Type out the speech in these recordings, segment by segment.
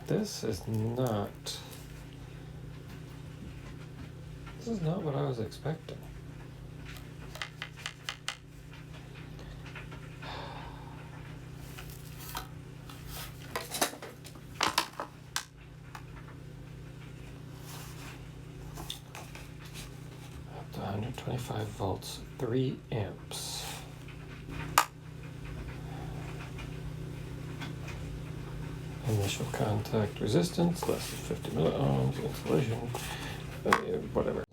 This is not what I was expecting. Up to 125 volts, 3 amps. Initial contact resistance, less than 50 milliohms, insulation, whatever.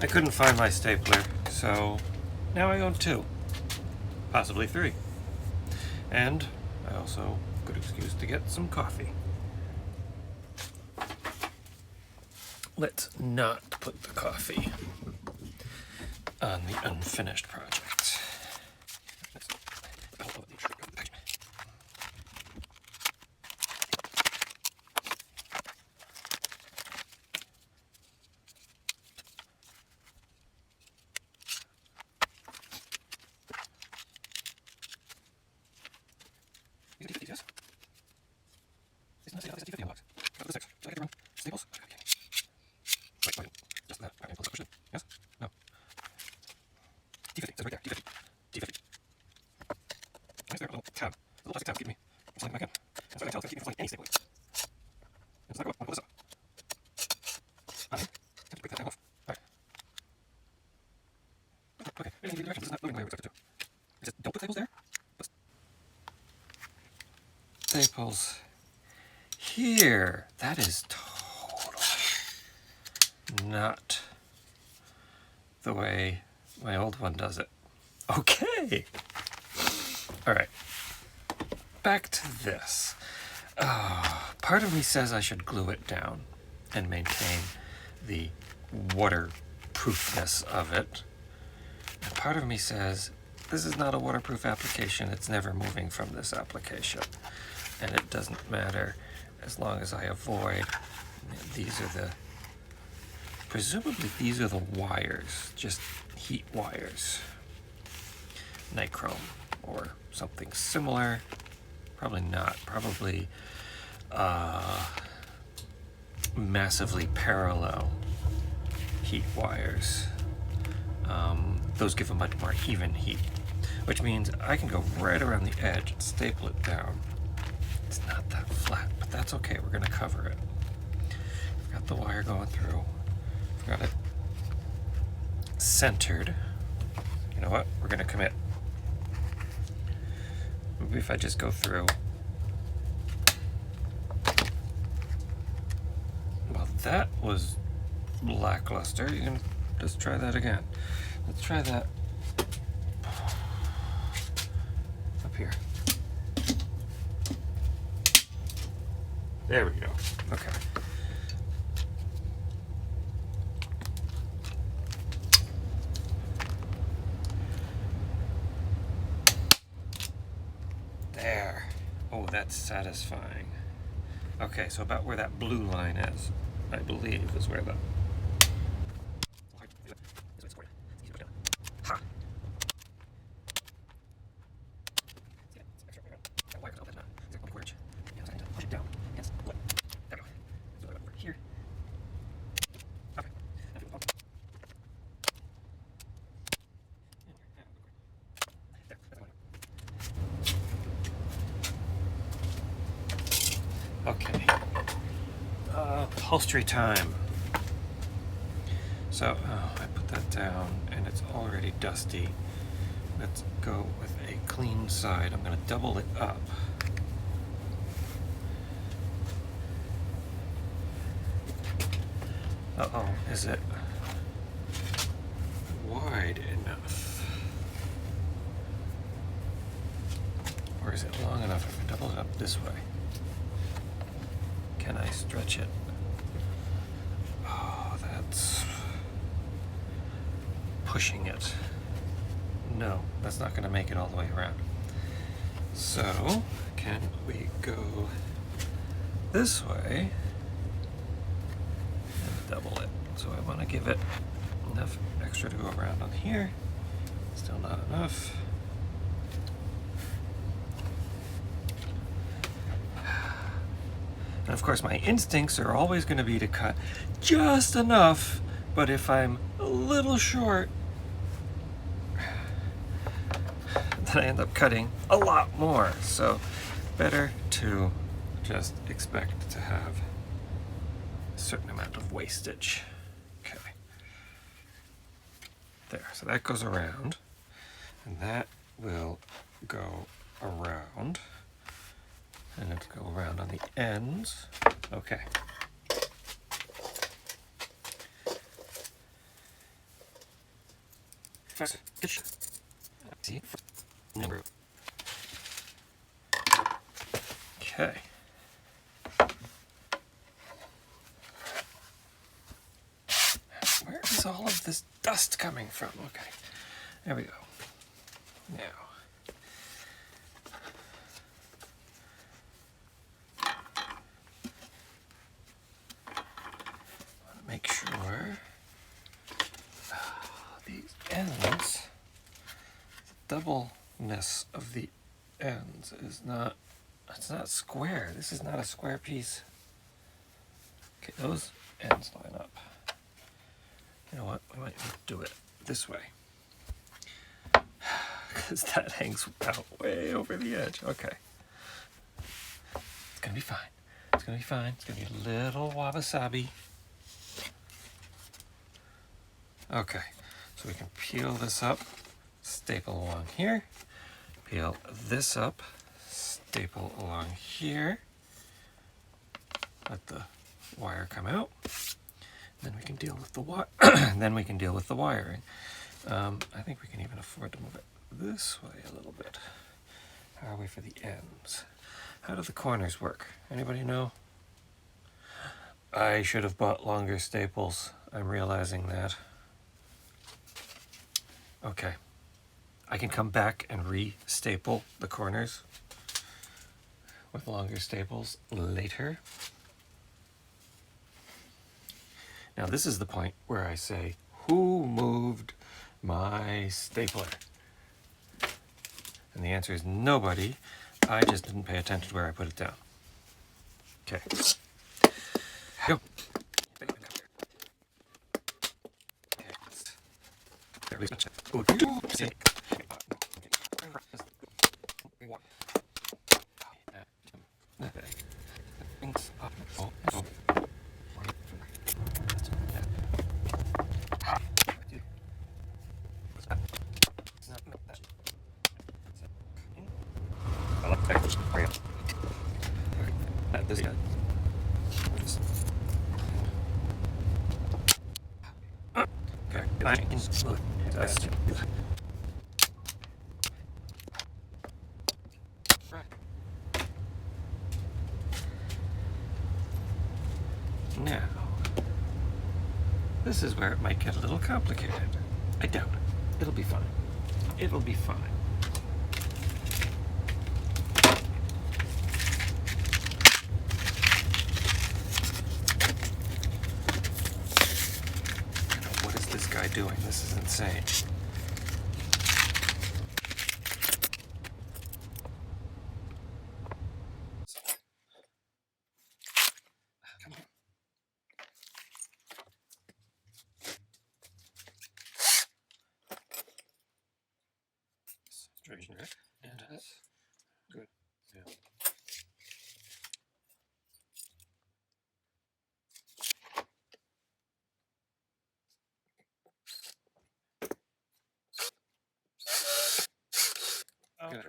I couldn't find my stapler, so now I own 2, possibly 3. And I also good excuse to get some coffee. Let's not put the coffee on the unfinished project. Staples here. That is totally not the way my old one does it. Okay. All right. Back to this. Part of me says I should glue it down and maintain the waterproofness of it. And part of me says this is not a waterproof application. It's never moving from this application. And it doesn't matter as long as I avoid, presumably these are the wires, just heat wires. Nichrome or something similar. Probably not, probably massively parallel heat wires. Those give a much more even heat, which means I can go right around the edge and staple it down. It's not that flat, but that's okay. We're going to cover it. We've got the wire going through. We've got it centered. You know what? We're going to commit. Maybe if I just go through. Well, that was lackluster. You can just try that again. Let's try that up here. There we go. Okay. There. Oh, that's satisfying. Okay, so about where that blue line is, I believe, is where the... Okay, upholstery time. So, I put that down and it's already dusty. Let's go with a clean side. I'm going to double it up. Uh-oh, is it wide enough? Or is it long enough if I double it up this way? Can I stretch it? Oh, that's pushing it. No, that's not going to make it all the way around. So, can we go this way and double it? So I want to give it enough extra to go around on here. Still not enough. And of course my instincts are always going to be to cut just enough, but if I'm a little short, then I end up cutting a lot more. So better to just expect to have a certain amount of wastage. Okay. There, so that goes around, and that will go around, and it'll go around on the ends. Okay. See? Number. Okay. Where is all of this dust coming from? Okay, there we go. Now, make sure these ends, the doubleness of the ends is not, it's not square. This is not a square piece. Okay, those ends line up. You know what, we might do it this way. Because that hangs out way over the edge. Okay. It's gonna be fine. It's gonna be fine. It's gonna be a little wabi-sabi. Okay, so we can peel this up, staple along here, peel this up, staple along here, let the wire come out, then we can deal with the then we can deal with the wiring. I think we can even afford to move it this way a little bit. How are we for the ends? How do the corners work? Anybody know? I should have bought longer staples. I'm realizing that. Okay, I can come back and re-staple the corners with longer staples later. Now this is the point where I say, who moved my stapler? And the answer is nobody. I just didn't pay attention to where I put it down. Okay, go. Now, this is where it might get a little complicated. I doubt it. It'll be fine. It'll be fine. What is this guy doing? This is insane. Come on. Straighten it. And that's good. Yeah. Good.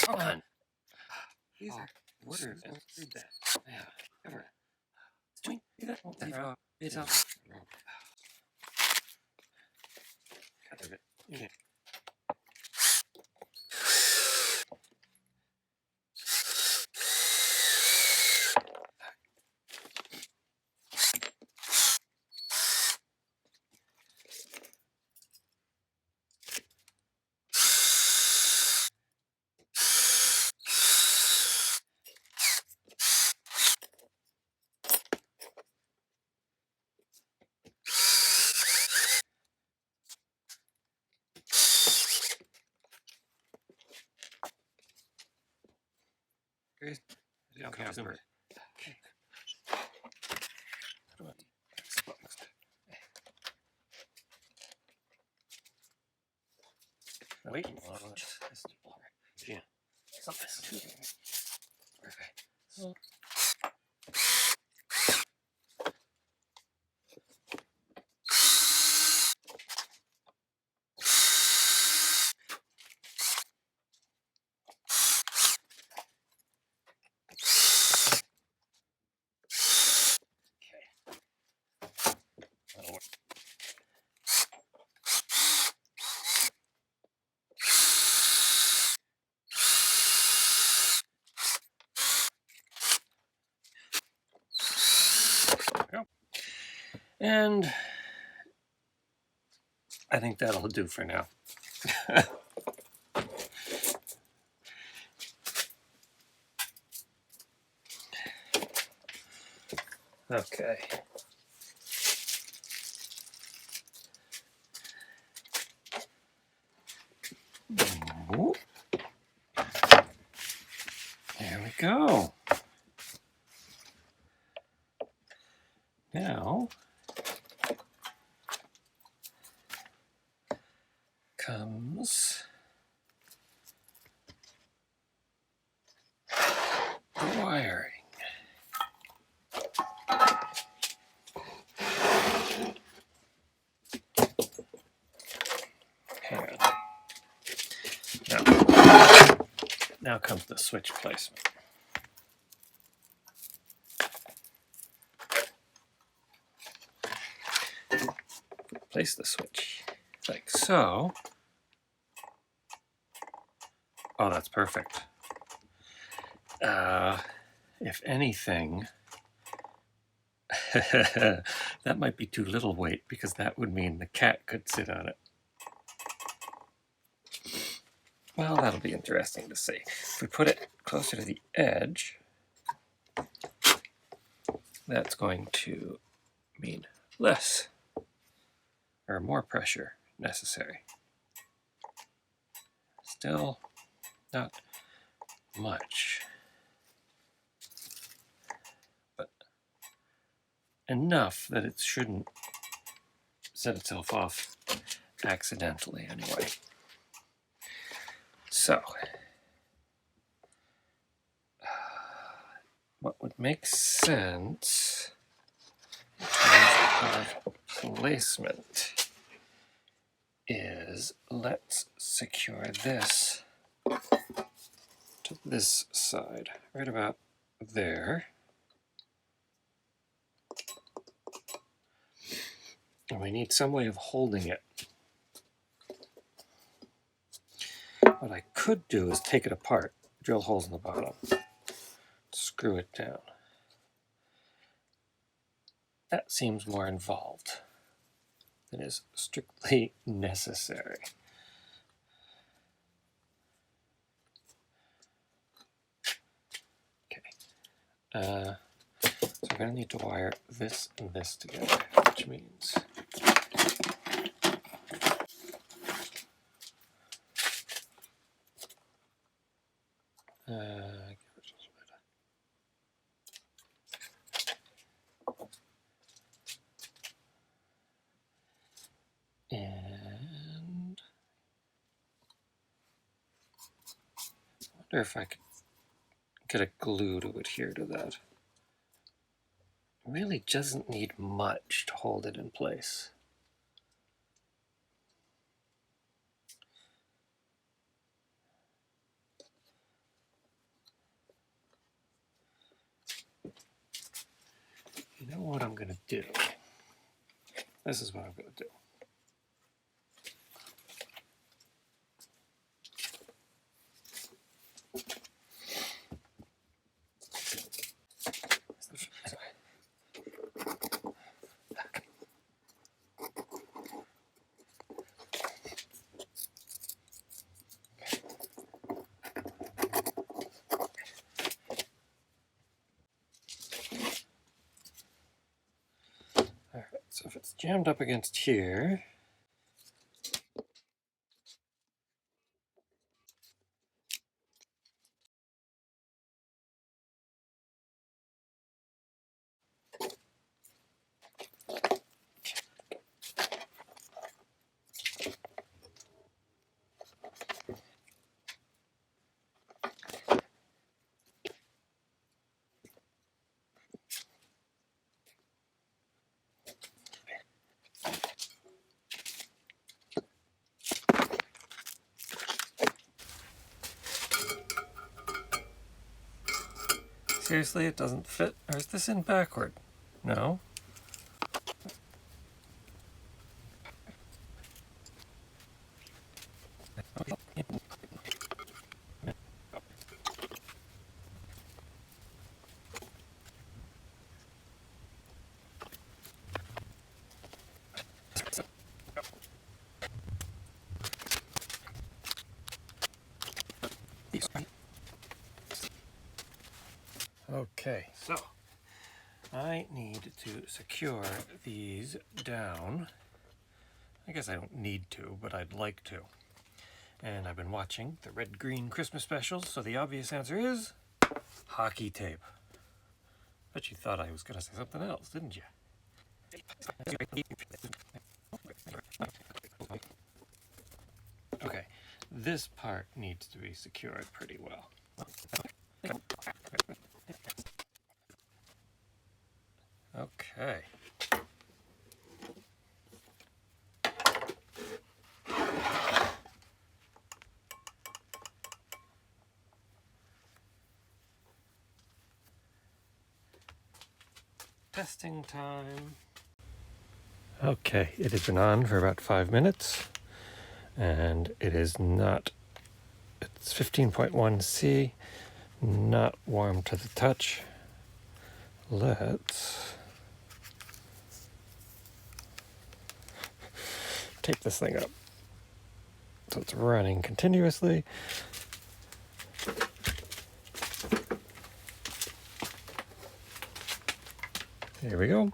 Come on. These are wooders and through that. Yeah. Ever. Swing. It's out. Cut of it. Yeah. Grace. Okay, I'll zoom it. Okay. Wait. Yeah. Something. Perfect. That'll work. There we go. And I think that'll do for now. Okay. Ooh. There we go. Now comes the wiring. Hang on. Now comes the switch placement. Place the switch like so. Oh, that's perfect. If anything, that might be too little weight because that would mean the cat could sit on it. Well, that'll be interesting to see. If we put it closer to the edge, that's going to mean less or more pressure necessary. Still not much, but enough that it shouldn't set itself off accidentally anyway. So, what would make sense in terms of placement is let's secure this to this side, right about there. And we need some way of holding it. What I could do is take it apart, drill holes in the bottom, screw it down. That seems more involved than is strictly necessary. Okay. So we're going to need to wire this and this together. which means and I wonder if I could get a glue to adhere to that. It really doesn't need much to hold it in place. You know what I'm going to do? This is what I'm going to do. All right, so if it's jammed up against here, seriously, it doesn't fit? Or is this in backward? No? Okay, so I need to secure these down. I guess I don't need to, but I'd like to. And I've been watching the red-green Christmas specials, so the obvious answer is hockey tape. Bet you thought I was going to say something else, didn't you? Okay, this part needs to be secured pretty well. Okay. Testing time. Okay, it has been on for about 5 minutes, and it is not, it's 15.1 C, not warm to the touch. Let's tape this thing up so it's running continuously. Here we go.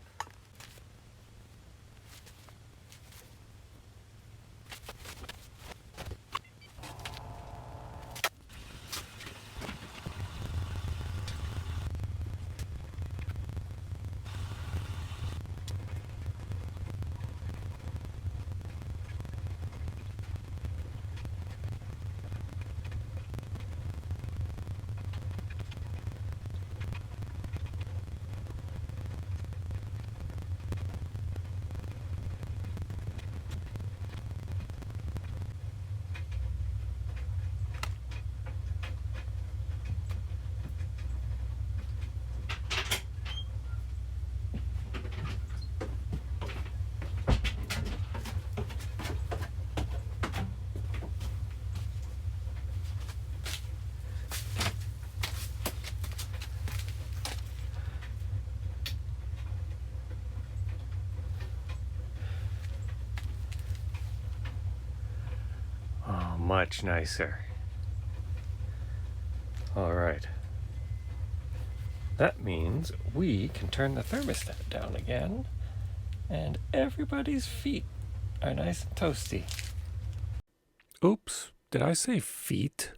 Oh, much nicer. All right. That means we can turn the thermostat down again And everybody's feet are nice and toasty. Oops, did I say feet?